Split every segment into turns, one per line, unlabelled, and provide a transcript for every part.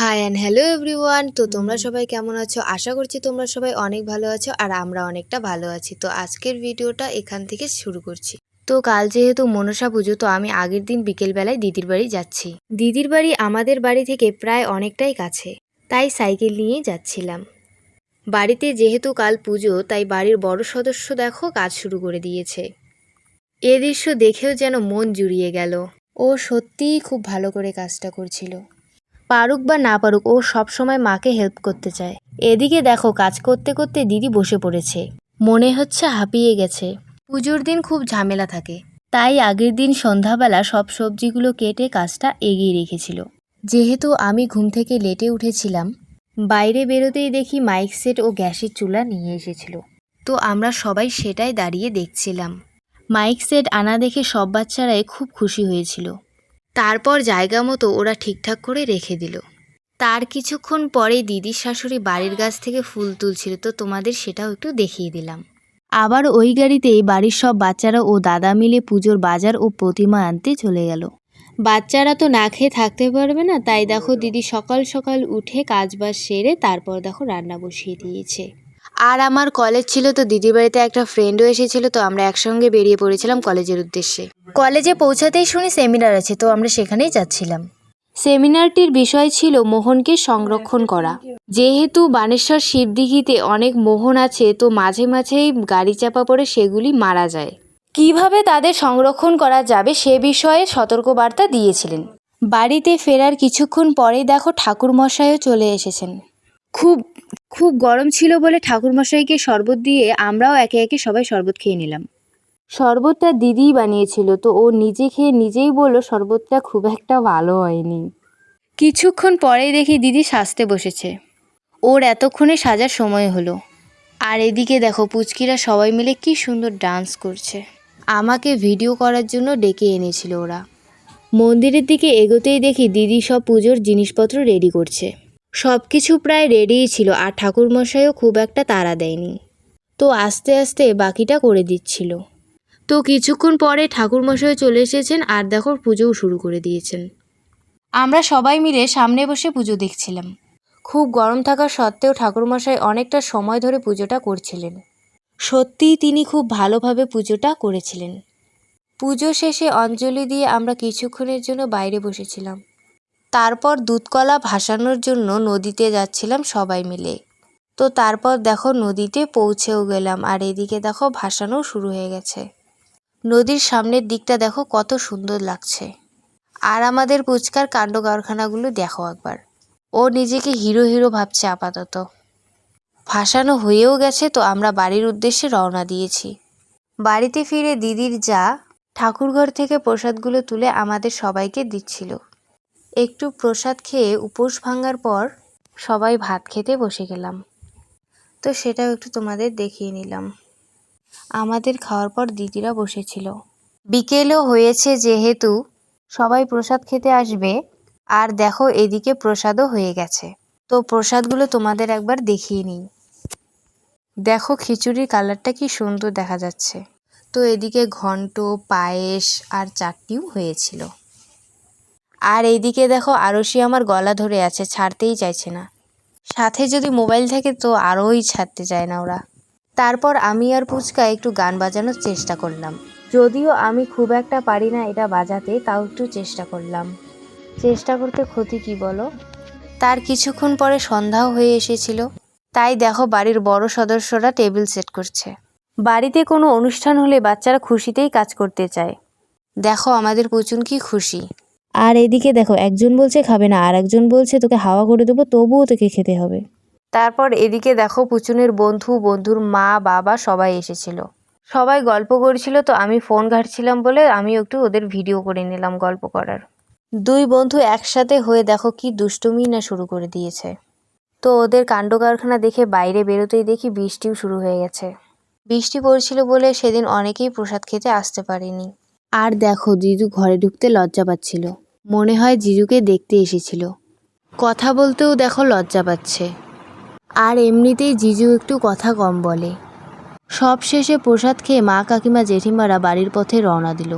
High and hello everyone. তো তোমরা সবাই কেমন আছো? আশা করছি তোমরা সবাই অনেক ভালো আছো আর আমরা অনেকটা ভালো আছি। তো আজকের ভিডিওটা এখান থেকে শুরু করছি। তো কাল যেহেতু মনসা পুজো, তো আমি আগের দিন বিকেলবেলায় দিদির বাড়ি যাচ্ছি। দিদির বাড়ি আমাদের বাড়ি থেকে প্রায় অনেকটাই কাছে, তাই সাইকেল নিয়েই যাচ্ছিলাম। বাড়িতে যেহেতু কাল পুজো, তাই বাড়ির বড় সদস্য দেখো কাজ শুরু করে দিয়েছে। এ দৃশ্য দেখেও যেন মন জুড়িয়ে গেল। ও সত্যিই খুব ভালো করে কাজটা করছিল। পারুক বা না পারুক, ও সবসময় মাকে হেল্প করতে চায়। এদিকে দেখো কাজ করতে করতে দিদি বসে পড়েছে, মনে হচ্ছে হাঁপিয়ে গেছে। পুজোর দিন খুব ঝামেলা থাকে, তাই আগের দিন সন্ধ্যাবেলা সব সবজিগুলো কেটে কাজটা এগিয়ে রেখেছিল। যেহেতু আমি ঘুম থেকে লেটে উঠেছিলাম, বাইরে বেরোতেই দেখি মাইক সেট ও গ্যাসের চুলা নিয়ে এসেছিল। তো আমরা সবাই সেটাই দাঁড়িয়ে দেখছিলাম। মাইক সেট আনা দেখে সব বাচ্চারাই খুব খুশি হয়েছিল। তারপর জায়গা মতো ওরা ঠিকঠাক করে রেখে দিল। তার কিছুক্ষণ পরেই দিদির শাশুড়ি বাড়ির গাছ থেকে ফুল তুলছিল, তো তোমাদের সেটাও একটু দেখিয়ে দিলাম। আবার ওই গাড়িতেই বাড়ির সব বাচ্চারা ও দাদা মিলে পুজোর বাজার ও প্রতিমা আনতে চলে গেল। বাচ্চারা তো না খেয়ে থাকতে পারবে না, তাই দেখো দিদি সকাল সকাল উঠে কাজবাজ সেরে তারপর দেখো রান্না বসিয়ে দিয়েছে। আর আমার কলেজ ছিল, তো দিদির বাড়িতে একটা ফ্রেন্ডও এসেছিল, তো আমরা একসঙ্গে বেরিয়ে পড়েছিলাম কলেজের উদ্দেশ্যে। কলেজে পৌঁছাতেই শুনি সেমিনার আছে, তো আমরা সেখানেই যাচ্ছিলাম। সেমিনারটির বিষয় ছিল মোহনকে সংরক্ষণ করা। যেহেতু বানেশ্বর শিবদিঘিতে অনেক মোহন আছে, তো মাঝে মাঝেই গাড়ি চাপা পড়ে সেগুলি মারা যায়। কিভাবে তাদের সংরক্ষণ করা যাবে সে বিষয়ে সতর্কবার্তা দিয়েছিলেন। বাড়িতে ফেরার কিছুক্ষণ পরেই দেখো ঠাকুরমশাইও চলে এসেছেন। খুব খুব গরম ছিল বলে ঠাকুরমশাইকে শরবত দিয়ে আমরাও একে একে সবাই শরবত খেয়ে নিলাম। শরবতটা দিদিই বানিয়েছিল, তো ও নিজে খেয়ে নিজেই বলল শরবতটা খুব একটা ভালো হয়নি। কিছুক্ষণ পরেই দেখি দিদি সাজতে বসেছে। ওর এতক্ষণে সাজার সময় হলো। আর এদিকে দেখো পুচকিরা সবাই মিলে কি সুন্দর ডান্স করছে। আমাকে ভিডিও করার জন্য ডেকে এনেছিল ওরা। মন্দিরের দিকে এগোতেই দেখি দিদি সব পুজোর জিনিসপত্র রেডি করছে। সব কিছু প্রায় রেডিই ছিল, আর ঠাকুরমশাইও খুব একটা তাড়া দেয়নি, তো আস্তে আস্তে বাকিটা করে দিচ্ছিল। তো কিছুক্ষণ পরে ঠাকুরমশাই চলে এসেছেন আর দেখো পুজোও শুরু করে দিয়েছেন। আমরা সবাই মিলে সামনে বসে পুজো দেখছিলাম। খুব গরম থাকা সত্ত্বেও ঠাকুরমশাই অনেকটা সময় ধরে পুজোটা করছিলেন। সত্যিই তিনি খুব ভালোভাবে পুজোটা করেছিলেন। পুজো শেষে অঞ্জলি দিয়ে আমরা কিছুক্ষণের জন্য বাইরে বসেছিলাম। তারপর দুধকলা ভাসানোর জন্য নদীতে যাচ্ছিলাম সবাই মিলে। তো তারপর দেখো নদীতে পৌঁছেও গেলাম, আর এদিকে দেখো ভাসানো শুরু হয়ে গেছে। নদীর সামনের দিকটা দেখো কত সুন্দর লাগছে। আর আমাদের পুচকার কাণ্ড কারখানাগুলো দেখো একবার। ও নিজেকে হিরো হিরো ভাবছে আপাতত। ভাসানো হয়েও গেছে, তো আমরা বাড়ির উদ্দেশ্যে রওনা দিয়েছি। বাড়িতে ফিরে দিদির যা ঠাকুরঘর থেকে প্রসাদগুলো তুলে আমাদের সবাইকে দিচ্ছিল। একটু প্রসাদ খেয়ে উপোস ভাঙার পর সবাই ভাত খেতে বসে গেলাম। তো সেটাও একটু তোমাদের দেখিয়ে নিলাম। আমাদের খাওয়ার পর দিদিরা বসেছিল। বিকেলও হয়েছে যেহেতু সবাই প্রসাদ খেতে আসবে। আর দেখো এদিকে প্রসাদও হয়ে গেছে, তো প্রসাদগুলো তোমাদের একবার দেখিয়ে নিই। দেখো খিচুড়ির কালারটা কি সুন্দর দেখা যাচ্ছে। তো এদিকে ঘন্ট, পায়েস আর চাটনিও হয়েছিল। আর এইদিকে দেখো আরশি আমার গলা ধরে আছে, ছাড়তেই চাইছে না। সাথে যদি মোবাইল থাকে তো আরোই ছাড়তে চায় না ওরা। তারপর আমি আর পুচকা একটু গান বাজানোর চেষ্টা করলাম। যদিও আমি খুব একটা পারি না এটা বাজাতে, তাও একটু চেষ্টা করলাম। চেষ্টা করতে ক্ষতি কি বলো। তার কিছুক্ষণ পরে সন্ধ্যাও হয়ে এসেছিল, তাই দেখো বাড়ির বড় সদস্যরা টেবিল সেট করছে। বাড়িতে কোনো অনুষ্ঠান হলে বাচ্চারা খুশিতেই কাজ করতে চায়। দেখো আমাদের পুচুন কি খুশি। আর এদিকে দেখো একজন বলছে খাবে না, আর একজন বলছে তোকে হাওয়া করে দেবো, তবুও তোকে খেতে হবে। তারপর এদিকে দেখো পুচুনের বন্ধুর মা বাবা সবাই এসেছিল। সবাই গল্প করছিল, তো আমি ফোন ঘাঁটছিলাম বলে আমি একটু ওদের ভিডিও করে নিলাম গল্প করার। দুই বন্ধু একসাথে হয়ে দেখো কি দুষ্টুমি না শুরু করে দিয়েছে। তো ওদের কাণ্ড কারখানা দেখে বাইরে বেরোতেই দেখি বৃষ্টিও শুরু হয়ে গেছে। বৃষ্টি পড়ছিল বলে সেদিন অনেকেই প্রসাদ খেতে আসতে পারেনি। আর দেখো জিজু ঘরে ঢুকতে লজ্জা পাচ্ছিল, মনে হয় জিজুকে দেখতে এসেছিল। কথা বলতেও দেখো লজ্জা পাচ্ছে। আর এমনিতেই জিজু একটু কথা কম বলে। সব শেষে প্রসাদ খেয়ে মা কাকিমা জেঠিমারা বাড়ির পথে রওনা দিল।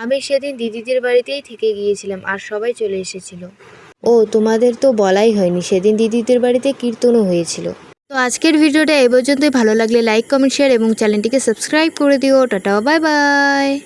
আমি সেদিন দিদিদের বাড়িতেই থেকে গিয়েছিলাম আর সবাই চলে এসেছিল। ও তোমাদের তো বলাই হয়নি, সেদিন দিদিদের বাড়িতে কীর্তনও হয়েছিল। তো আজকের ভিডিওটা এই পর্যন্তই। ভালো লাগলে লাইক, কমেন্ট, শেয়ার এবং চ্যানেলটিকে সাবস্ক্রাইব করে দিও। Tata, bye bye.